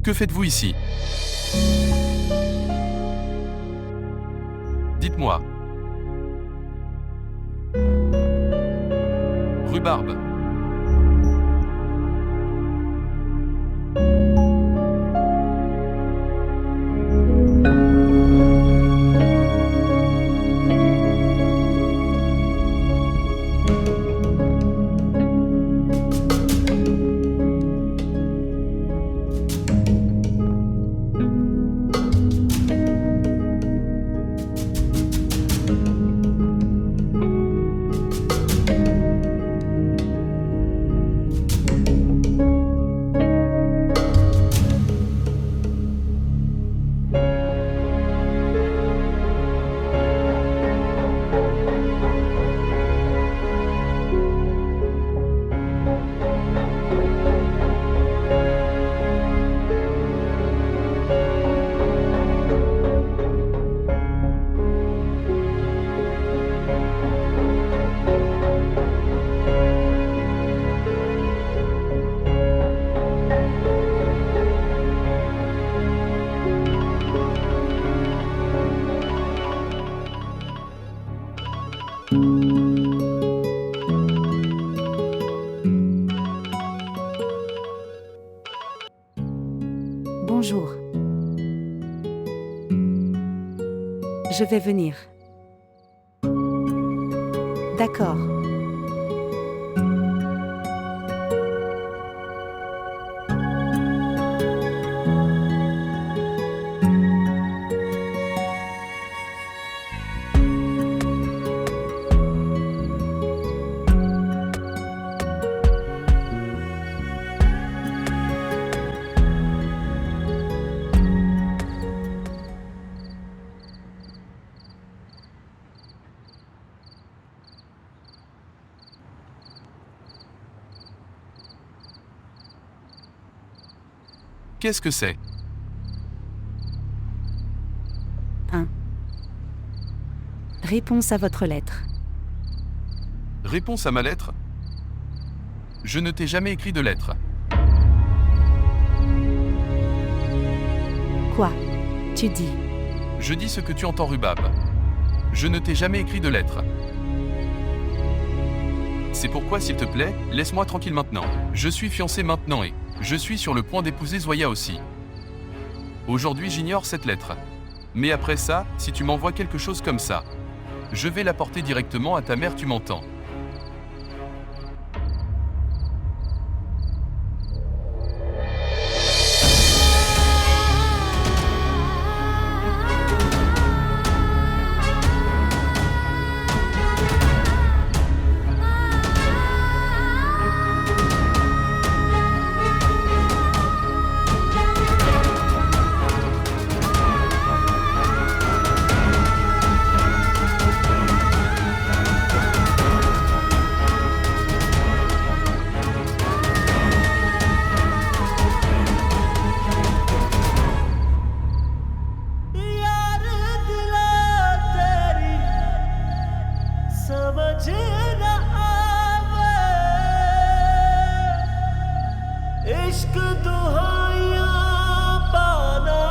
Que faites-vous ici? Dites-moi. Rhubarbe. Bonjour. Je vais venir. D'accord. Qu'est-ce que c'est? 1. Réponse à votre lettre. Réponse à ma lettre? Je ne t'ai jamais écrit de lettre. Quoi? Tu dis? Je dis ce que tu entends, Rhubarbe. Je ne t'ai jamais écrit de lettre. C'est pourquoi, s'il te plaît, laisse-moi tranquille maintenant. Je suis fiancé maintenant et je suis sur le point d'épouser Zoya aussi. Aujourd'hui, j'ignore cette lettre. Mais après ça, si tu m'envoies quelque chose comme ça, je vais la porter directement à ta mère, tu m'entends? इश्क दुहाइयां पाना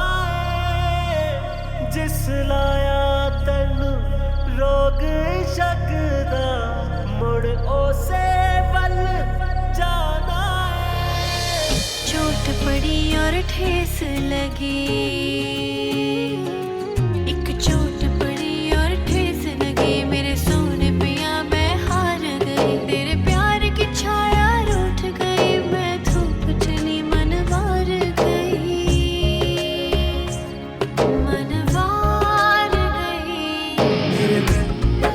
है जिस लाया तैनू रोग शकदा मुड़ ओसे वल जाना है। चोट पड़ी और ठेस लगी, एक चोट पड़ी और ठेस लगी, मेरे सोने पिया मैं हार गई, तेरे प्यार की छाया रूठ गई, मैं धूप चली मनवार गई, मनवार गई।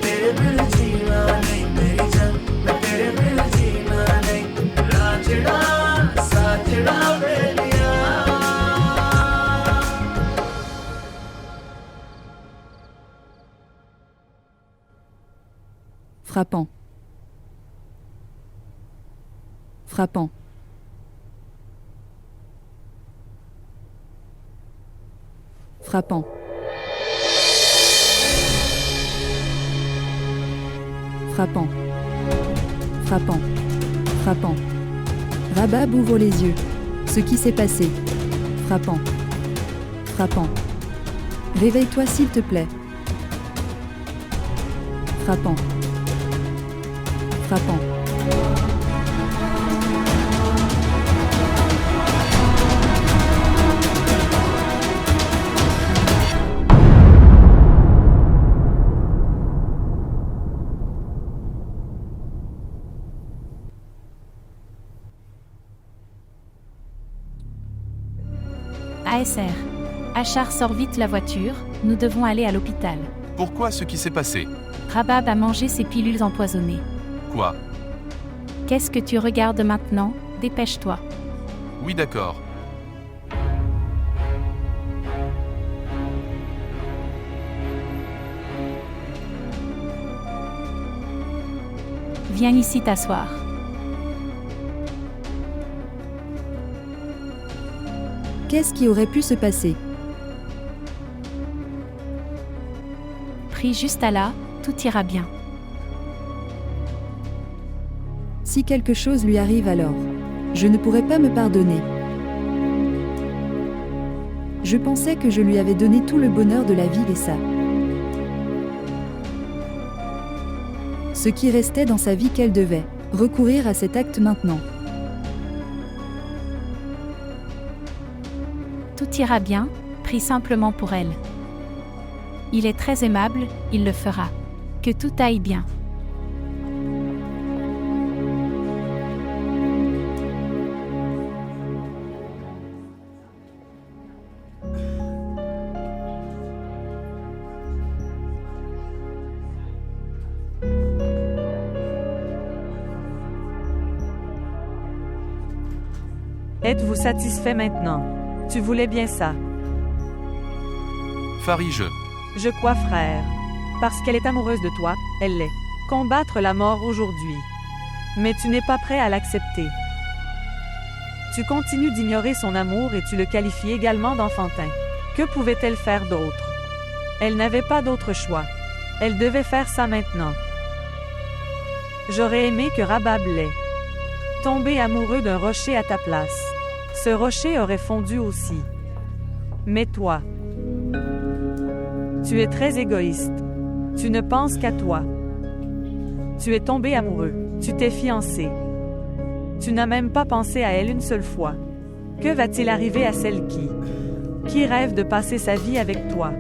तेरे बिन जीना नहीं मेरी जान, मैं तेरे बिन जीना नहीं, राजड़ा साजड़ा बेलिया। Frappant. Frappant. Frappant. Frappant. Frappant. Frappant. Rabab ouvre les yeux. Ce qui s'est passé. Frappant. Frappant. Réveille-toi s'il te plaît. Frappant. Frappant. ASR. Achar, sors vite la voiture, nous devons aller à l'hôpital. Pourquoi ce qui s'est passé? Rabab a mangé ses pilules empoisonnées. Quoi? Qu'est-ce que tu regardes maintenant? Dépêche-toi. Oui, d'accord. Viens ici t'asseoir. Qu'est-ce qui aurait pu se passer? Prie juste Allah, tout ira bien. Si quelque chose lui arrive alors, je ne pourrais pas me pardonner. Je pensais que je lui avais donné tout le bonheur de la vie et ça. Ce qui restait dans sa vie qu'elle devait recourir à cet acte maintenant. Tout ira bien, prie simplement pour elle. Il est très aimable, il le fera. Que tout aille bien. Êtes-vous satisfait maintenant? Tu voulais bien ça. Farid, Je crois, frère. Parce qu'elle est amoureuse de toi, elle l'est. Combattre la mort aujourd'hui. Mais tu n'es pas prêt à l'accepter. Tu continues d'ignorer son amour et tu le qualifies également d'enfantin. Que pouvait-elle faire d'autre? Elle n'avait pas d'autre choix. Elle devait faire ça maintenant. J'aurais aimé que Rabab l'ait tombé amoureux d'un rocher à ta place. Ce rocher aurait fondu aussi. Mais toi, tu es très égoïste. Tu ne penses qu'à toi. Tu es tombé amoureux. Tu t'es fiancé. Tu n'as même pas pensé à elle une seule fois. Que va-t-il arriver à celle qui rêve de passer sa vie avec toi?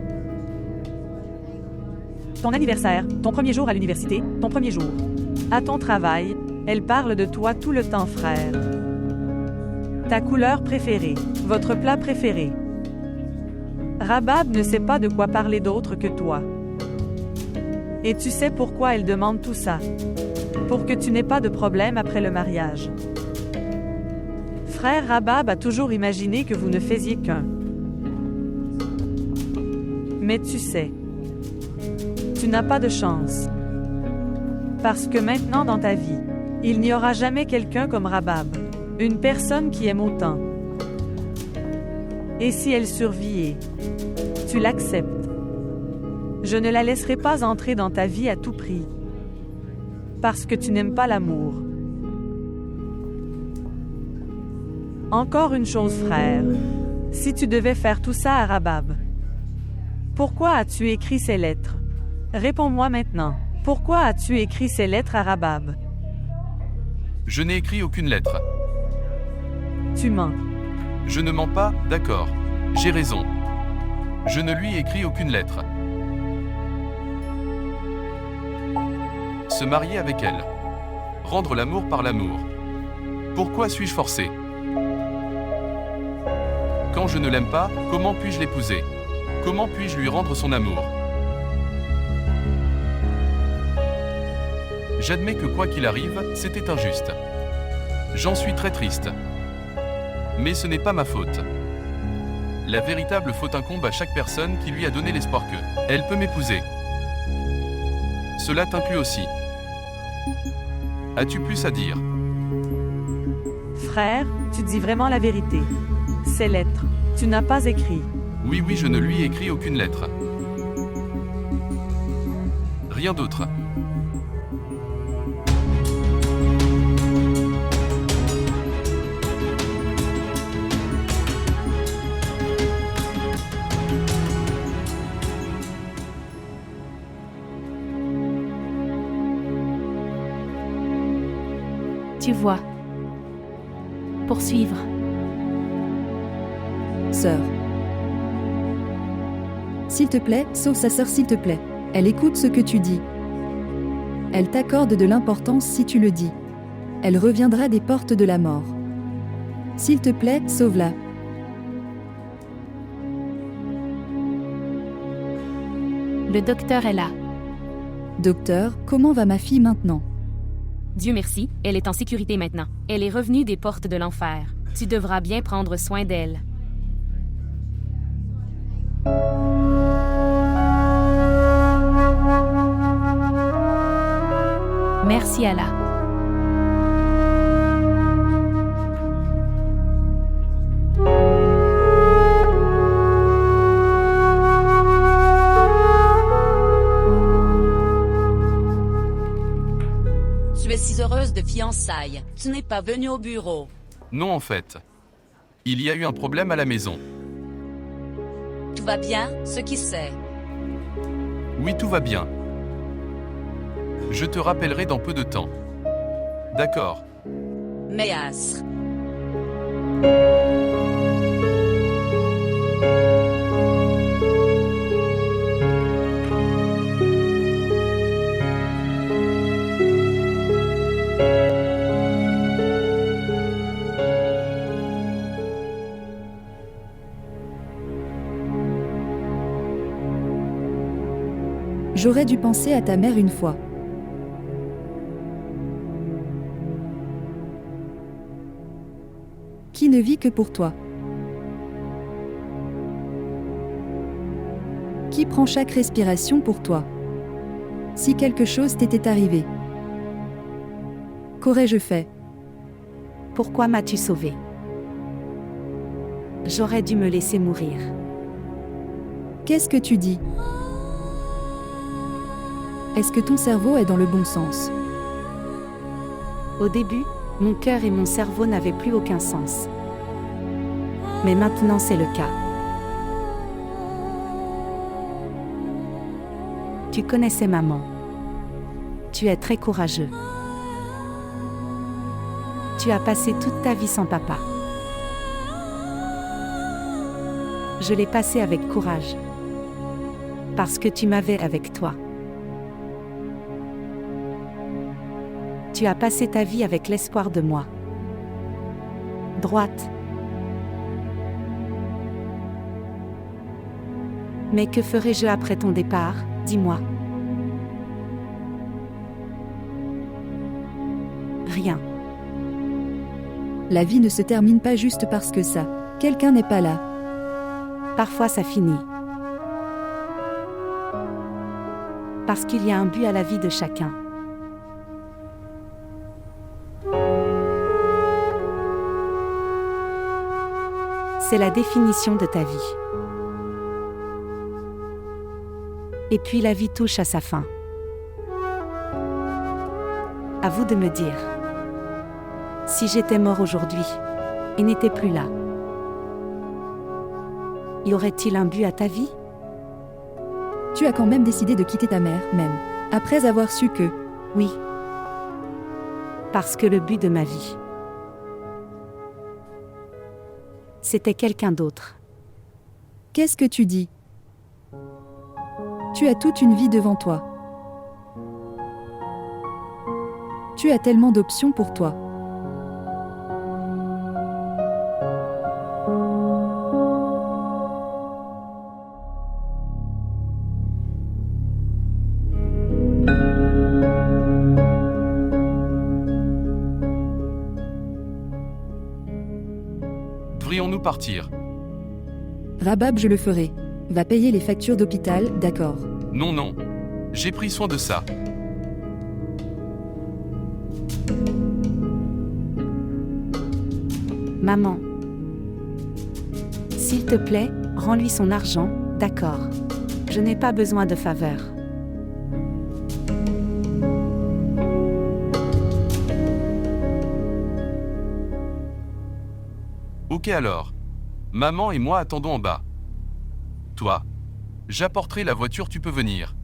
Ton anniversaire, ton premier jour à l'université, ton premier jour à ton travail, elle parle de toi tout le temps, frère. Ta couleur préférée, votre plat préféré. Rabab ne sait pas de quoi parler d'autre que toi. Et tu sais pourquoi elle demande tout ça? Pour que tu n'aies pas de problème après le mariage. Frère Rabab a toujours imaginé que vous ne faisiez qu'un. Mais tu sais, tu n'as pas de chance. Parce que maintenant dans ta vie, il n'y aura jamais quelqu'un comme Rabab. Une personne qui aime autant. Et si elle survit et tu l'acceptes, je ne la laisserai pas entrer dans ta vie à tout prix. Parce que tu n'aimes pas l'amour. Encore une chose, frère. Si tu devais faire tout ça à Rabab, pourquoi as-tu écrit ces lettres? Réponds-moi maintenant. Pourquoi as-tu écrit ces lettres à Rabab? Je n'ai écrit aucune lettre. Tu mens. Je ne mens pas, d'accord. J'ai raison. Je ne lui ai écrit aucune lettre. Se marier avec elle. Rendre l'amour par l'amour. Pourquoi suis-je forcé? Quand je ne l'aime pas, comment puis-je l'épouser? Comment puis-je lui rendre son amour? J'admets que quoi qu'il arrive, c'était injuste. J'en suis très triste. Mais ce n'est pas ma faute. La véritable faute incombe à chaque personne qui lui a donné l'espoir que elle peut m'épouser. Cela t'inclut aussi. As-tu plus à dire? Frère, tu dis vraiment la vérité. Ces lettres, tu n'as pas écrit. Oui, je ne lui ai écrit aucune lettre. Rien d'autre. Tu vois. Poursuivre. Sœur. S'il te plaît, sauve sa sœur s'il te plaît. Elle écoute ce que tu dis. Elle t'accorde de l'importance si tu le dis. Elle reviendra des portes de la mort. S'il te plaît, sauve-la. Le docteur est là. Docteur, comment va ma fille maintenant? Dieu merci, elle est en sécurité maintenant. Elle est revenue des portes de l'enfer. Tu devras bien prendre soin d'elle. Merci Allah. Tu es si heureuse de fiançailles. Tu n'es pas venue au bureau. Non en fait. Il y a eu un problème à la maison. Tout va bien, ce qui sait. Oui, tout va bien. Je te rappellerai dans peu de temps. D'accord. Mais Asr. J'aurais dû penser à ta mère une fois. Qui ne vit que pour toi. Qui prend chaque respiration pour toi. Si quelque chose t'était arrivé. Qu'aurais-je fait? Pourquoi m'as-tu sauvé? J'aurais dû me laisser mourir. Qu'est-ce que tu dis? Est-ce que ton cerveau est dans le bon sens? Au début, mon cœur et mon cerveau n'avaient plus aucun sens. Mais maintenant c'est le cas. Tu connaissais maman. Tu es très courageux. Tu as passé toute ta vie sans papa. Je l'ai passé avec courage. Parce que tu m'avais avec toi. Tu as passé ta vie avec l'espoir de moi. Droite. Mais que ferais-je après ton départ, dis-moi? Rien. La vie ne se termine pas juste parce que ça. Quelqu'un n'est pas là. Parfois ça finit. Parce qu'il y a un but à la vie de chacun. C'est la définition de ta vie. Et puis la vie touche à sa fin. À vous de me dire. Si j'étais mort aujourd'hui, et n'étais plus là, y aurait-il un but à ta vie? Tu as quand même décidé de quitter ta mère, même, après avoir su que... Oui. Parce que le but de ma vie, c'était quelqu'un d'autre. Qu'est-ce que tu dis? Tu as toute une vie devant toi. Tu as tellement d'options pour toi. Devrions-nous partir? Rabab, je le ferai. Va payer les factures d'hôpital, d'accord. Non, non. J'ai pris soin de ça. Maman. S'il te plaît, rends-lui son argent, d'accord. Je n'ai pas besoin de faveur. Ok alors. Maman et moi attendons en bas. Toi. J'apporterai la voiture, tu peux venir.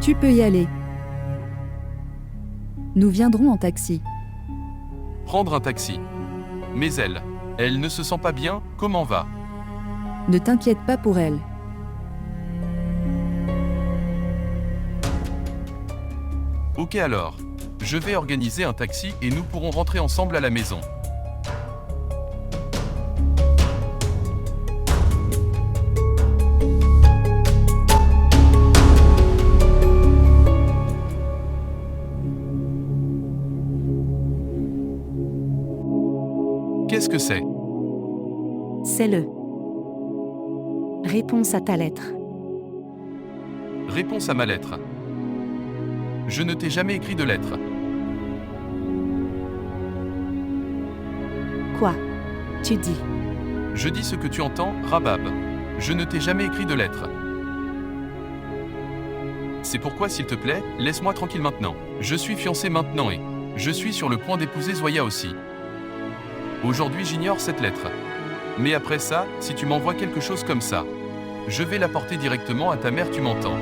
Tu peux y aller. Nous viendrons en taxi. Prendre un taxi. Mais elle ne se sent pas bien, comment va? Ne t'inquiète pas pour elle. Ok alors. Je vais organiser un taxi et nous pourrons rentrer ensemble à la maison. Qu'est-ce que c'est? C'est le. Réponse à ta lettre. Réponse à ma lettre. Je ne t'ai jamais écrit de lettre. Quoi? Tu dis. Je dis ce que tu entends, Rabab. Je ne t'ai jamais écrit de lettre. C'est pourquoi, s'il te plaît, laisse-moi tranquille maintenant. Je suis fiancé maintenant et je suis sur le point d'épouser Zoya aussi. Aujourd'hui, j'ignore cette lettre. Mais après ça, si tu m'envoies quelque chose comme ça, je vais la porter directement à ta mère, tu m'entends?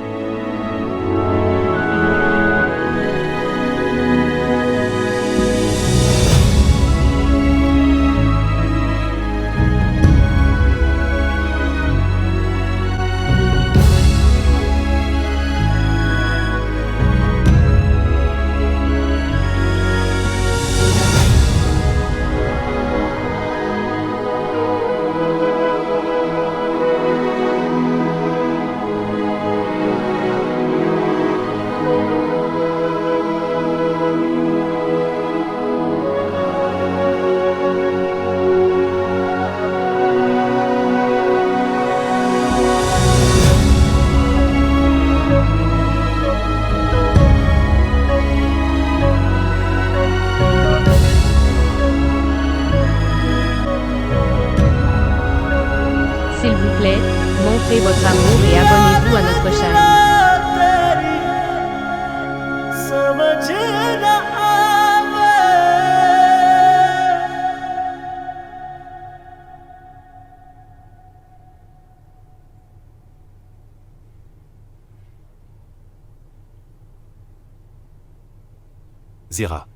S'il vous plaît, montrez votre amour et abonnez-vous à notre chaîne. समझ न आवे Zira.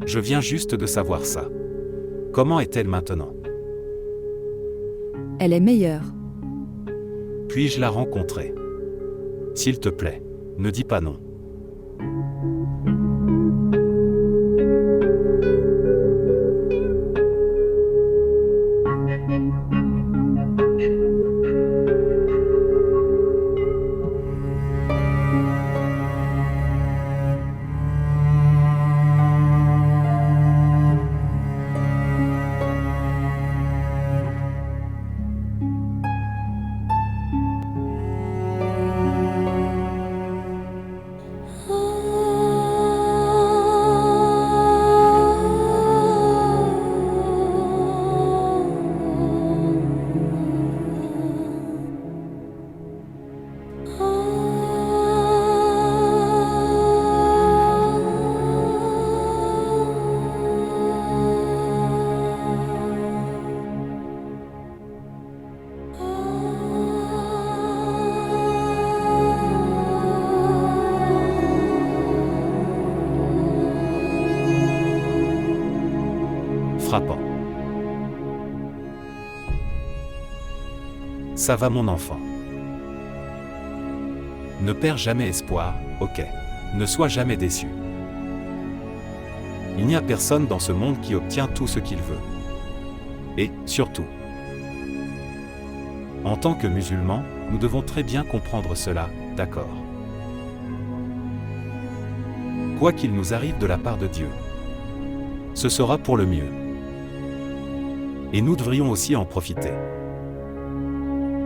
Je viens juste de savoir ça. Comment est-elle maintenant? Elle est meilleure. Puis-je la rencontrer? S'il te plaît, ne dis pas non. Frappant. Ça va mon enfant. Ne perds jamais espoir, ok. Ne sois jamais déçu. Il n'y a personne dans ce monde qui obtient tout ce qu'il veut. Et, surtout, en tant que musulmans, nous devons très bien comprendre cela, d'accord? Quoi qu'il nous arrive de la part de Dieu, ce sera pour le mieux. Et nous devrions aussi en profiter.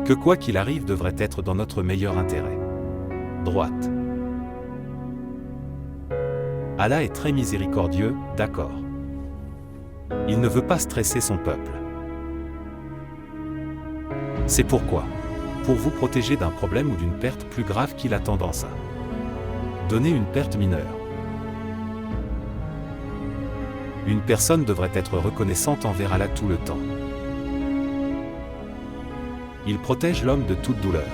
Que quoi qu'il arrive devrait être dans notre meilleur intérêt. Droite. Allah est très miséricordieux, d'accord. Il ne veut pas stresser son peuple. C'est pourquoi, pour vous protéger d'un problème ou d'une perte plus grave qu'il a tendance à donner une perte mineure, Une personne devrait être reconnaissante envers Allah tout le temps. Il protège l'homme de toute douleur.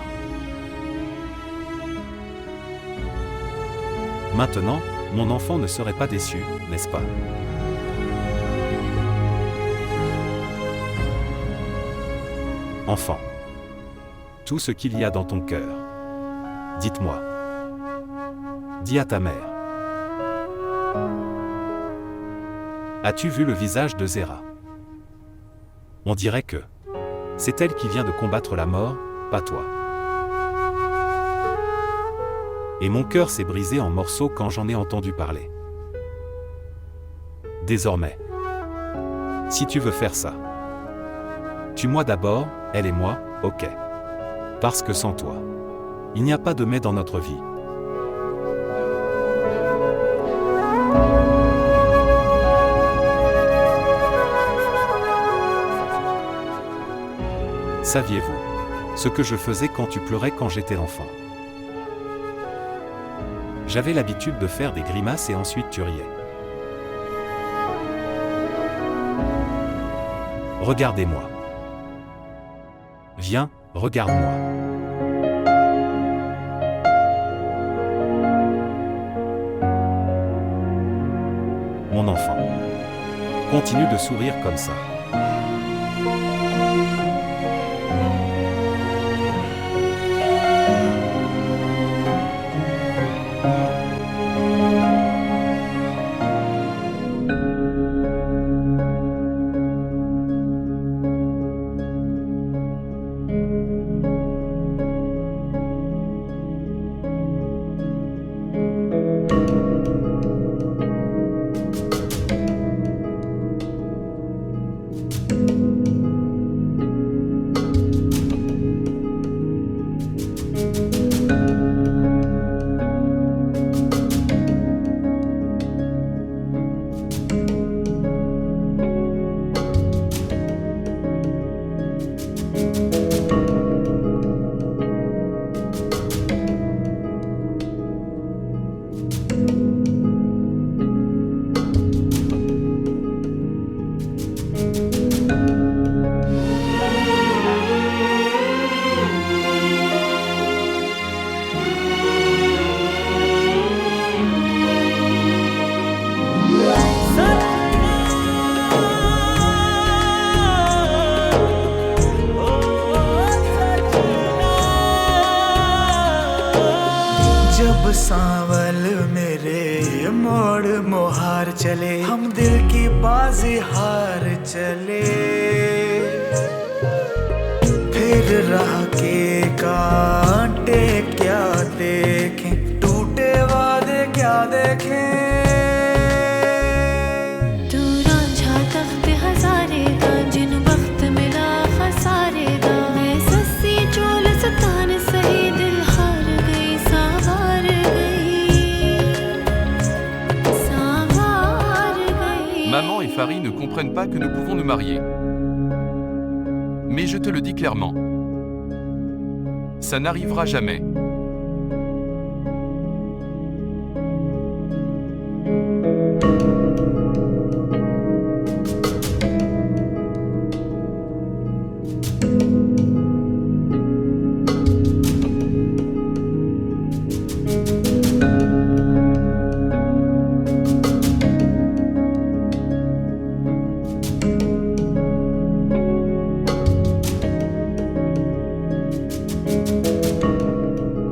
Maintenant, mon enfant ne serait pas déçu, n'est-ce pas? Enfant, tout ce qu'il y a dans ton cœur, dites-moi. Dis à ta mère. As-tu vu le visage de Zéra? On dirait que c'est elle qui vient de combattre la mort, pas toi. Et mon cœur s'est brisé en morceaux quand j'en ai entendu parler. Désormais, si tu veux faire ça, tue-moi d'abord, elle et moi, ok. Parce que sans toi, il n'y a pas de mais dans notre vie. Saviez-vous ce que je faisais quand tu pleurais quand j'étais enfant? J'avais l'habitude de faire des grimaces et ensuite tu riais. Regardez-moi. Viens, regarde-moi. Mon enfant. Continue de sourire comme ça. जब सांवल मेरे मोड़ मोहार चले, हम दिल की बाजी हार चले, फिर राह के कांटे क्या देखें, टूटे वादे क्या देखें। तू रांझा तख्त हजारे दा, जिन वक्त मिला खसारे दा, मैं सस्सी चोल सतान सही दिल हार गई, सावार गई। Maman et Farid ne comprennent pas que nous pouvons nous marier. Mais je te le dis clairement. Ça n'arrivera jamais.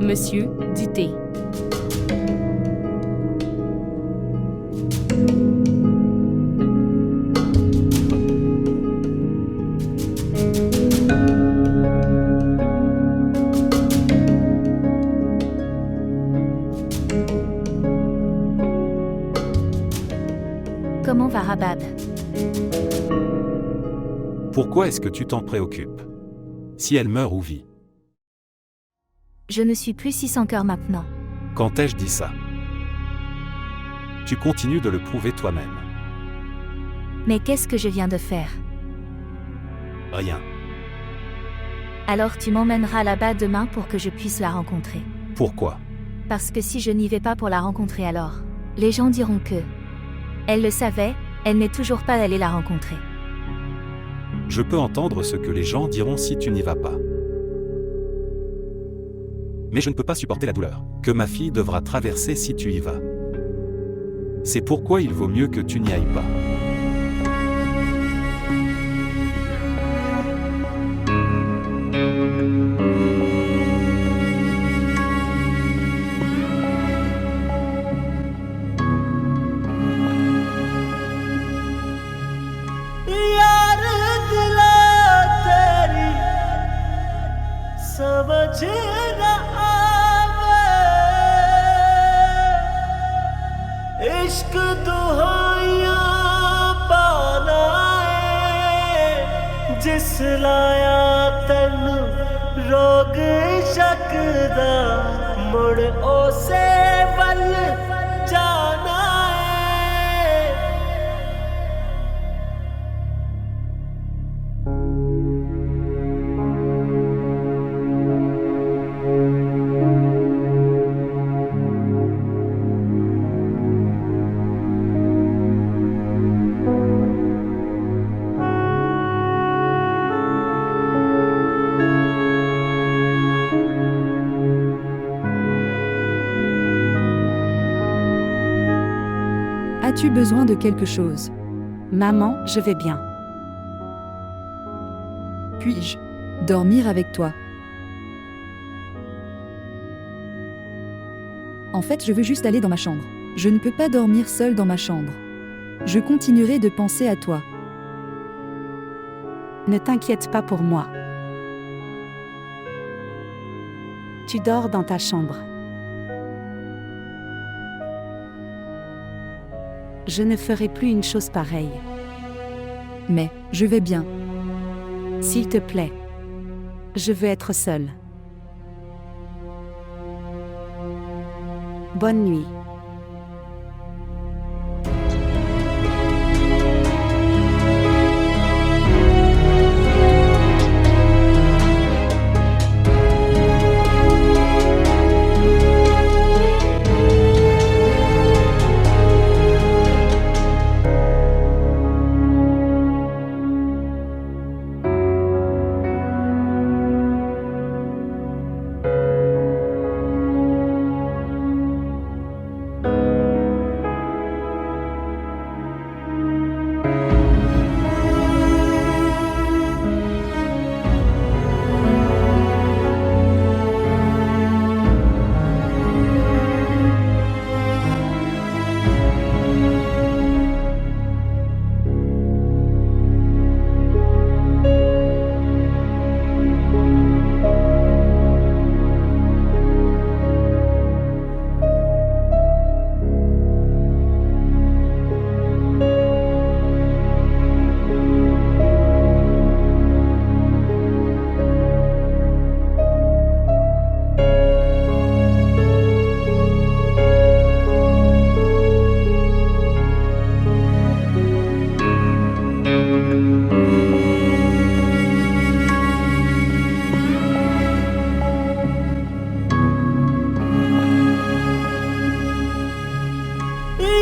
Monsieur, du thé. Comment va Rabab? Pourquoi est-ce que tu t'en préoccupes? Si elle meurt ou vit? Je ne suis plus si sans cœur maintenant. Quand ai-je dit ça? Tu continues de le prouver toi-même. Mais qu'est-ce que je viens de faire? Rien. Alors tu m'emmèneras là-bas demain pour que je puisse la rencontrer. Pourquoi? Parce que si je n'y vais pas pour la rencontrer alors, les gens diront que... Elle le savait, Elle n'est toujours pas allée la rencontrer. Je peux entendre ce que les gens diront si tu n'y vas pas. Mais je ne peux pas supporter la douleur que ma fille devra traverser si tu y vas. C'est pourquoi il vaut mieux que tu n'y ailles pas. यार दिला तेरी समझ न आवे इश्क दुहाइयां पाना है जिस लाया तन रोग शक दा मुड़ ओसे वल जाना है As-tu besoin de quelque chose? Maman, je vais bien. Puis-je dormir avec toi? En fait, je veux juste aller dans ma chambre. Je ne peux pas dormir seule dans ma chambre. Je continuerai de penser à toi. Ne t'inquiète pas pour moi. Tu dors dans ta chambre. Je ne ferai plus une chose pareille. Mais je vais bien. S'il te plaît. Je veux être seule. Bonne nuit.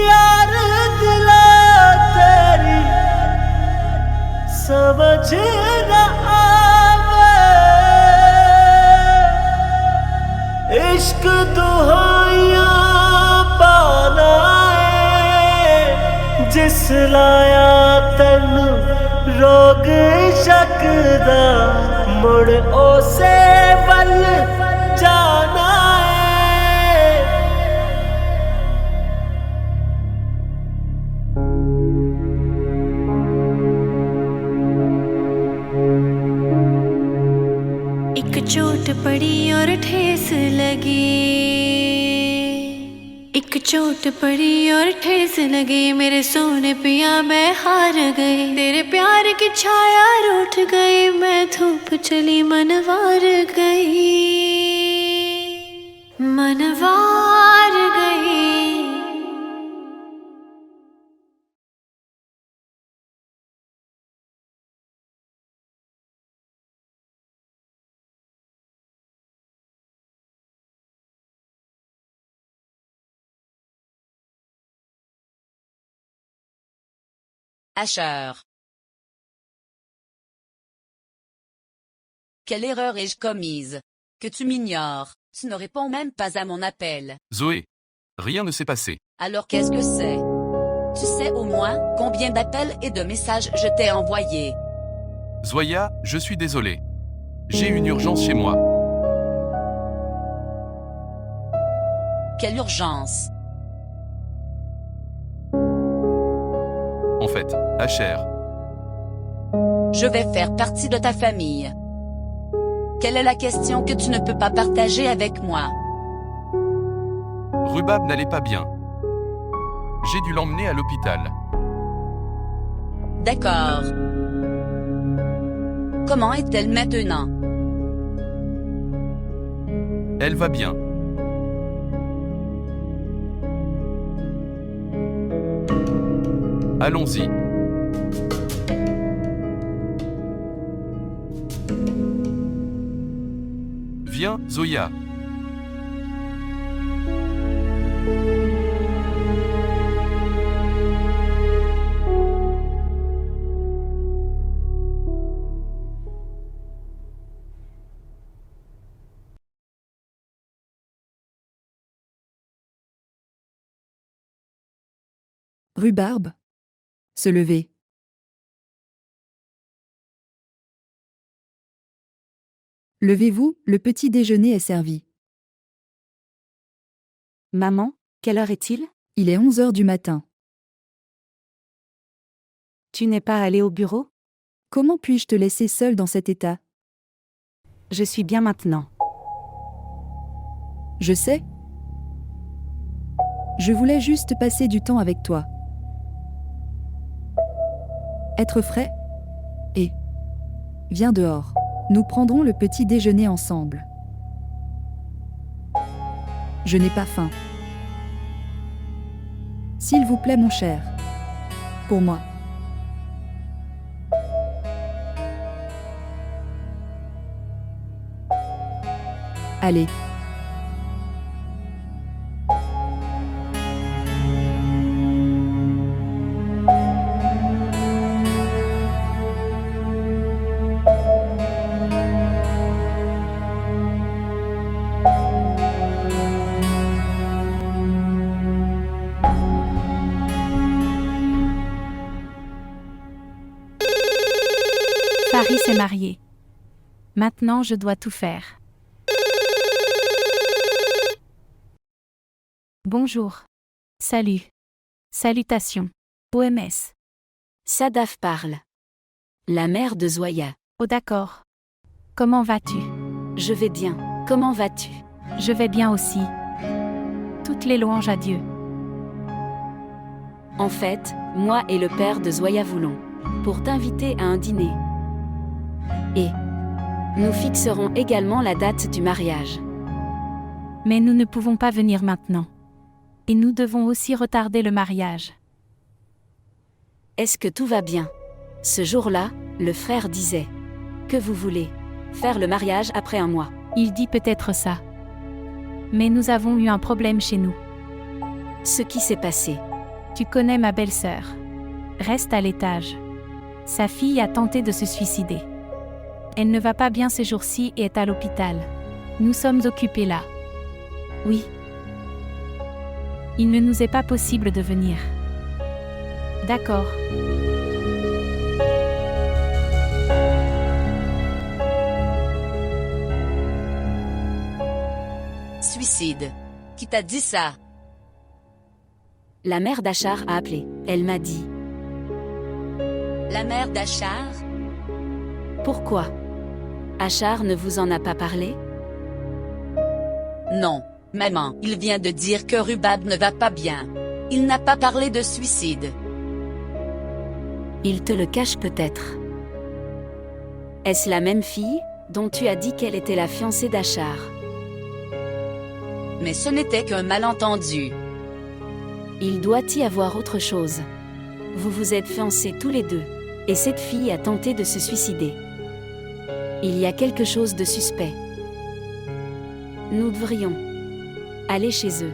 यार दिला तेरी समझ न आवे इश्क दुहाइयां पाना है जिस लाया तन रोग शक दा मुड़ ओसे वल जाना है एक चोट पड़ी और ठेस लगी एक चोट पड़ी और ठेस लगी मेरे सोने पिया मैं हार गई तेरे प्यार की छाया रूठ गई मैं धूप चली मनवार गई Asher. Quelle erreur ai-je commise? Que tu m'ignores, tu ne réponds même pas à mon appel. Zoé. Rien ne s'est passé. Alors qu'est-ce que c'est? Tu sais au moins combien d'appels et de messages je t'ai envoyés? Zoya, je suis désolé. J'ai une urgence chez moi. Quelle urgence? En fait, Asher. Je vais faire partie de ta famille. Quelle est la question que tu ne peux pas partager avec moi? Rubab n'allait pas bien. J'ai dû l'emmener à l'hôpital. D'accord. Comment est-elle maintenant? Elle va bien. Allons-y. Viens, Zoya. Rhubarbe. Se lever. Levez-vous, le petit déjeuner est servi. Maman, quelle heure est-il? Il est 11 heures du matin. Tu n'es pas allée au bureau? Comment puis-je te laisser seule dans cet état? Je suis bien maintenant. Je sais. Je voulais juste passer du temps avec toi. Être frais? Et viens dehors. Nous prendrons le petit déjeuner ensemble. Je n'ai pas faim. S'il vous plaît, mon cher. Pour moi. Allez. Faris est marié. Maintenant je dois tout faire. Bonjour. Salut. Salutations. OMS. Sadaf parle. La mère de Zoya. Oh d'accord. Comment vas-tu? Je vais bien. Comment vas-tu? Je vais bien aussi. Toutes les louanges à Dieu. En fait, moi et le père de Zoya voulons pour t'inviter à un dîner. Et nous fixerons également la date du mariage. Mais nous ne pouvons pas venir maintenant. Et nous devons aussi retarder le mariage. Est-ce que tout va bien? Ce jour-là, le frère disait que vous voulez faire le mariage après un mois. Il dit peut-être ça. Mais nous avons eu un problème chez nous. Ce qui s'est passé. Tu connais ma belle-sœur. Reste à l'étage. Sa fille a tenté de se suicider. Elle ne va pas bien ces jours-ci et est à l'hôpital. Nous sommes occupés là. Oui. Il ne nous est pas possible de venir. D'accord. Suicide. Qui t'a dit ça? La mère d'Achar a appelé. Elle m'a dit. La mère d'Achar? Pourquoi? Achar ne vous en a pas parlé? Non, maman. Il vient de dire que Rubab ne va pas bien. Il n'a pas parlé de suicide. Il te le cache peut-être. Est-ce la même fille dont tu as dit qu'elle était la fiancée d'Achar? Mais ce n'était qu'un malentendu. Il doit y avoir autre chose. Vous vous êtes fiancés tous les deux. Et cette fille a tenté de se suicider. Il y a quelque chose de suspect. Nous devrions aller chez eux.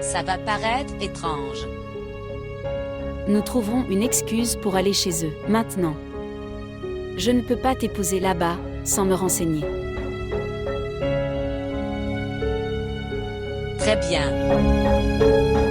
Ça va paraître étrange. Nous trouverons une excuse pour aller chez eux, maintenant. Je ne peux pas t'épouser là-bas, sans me renseigner. Très bien.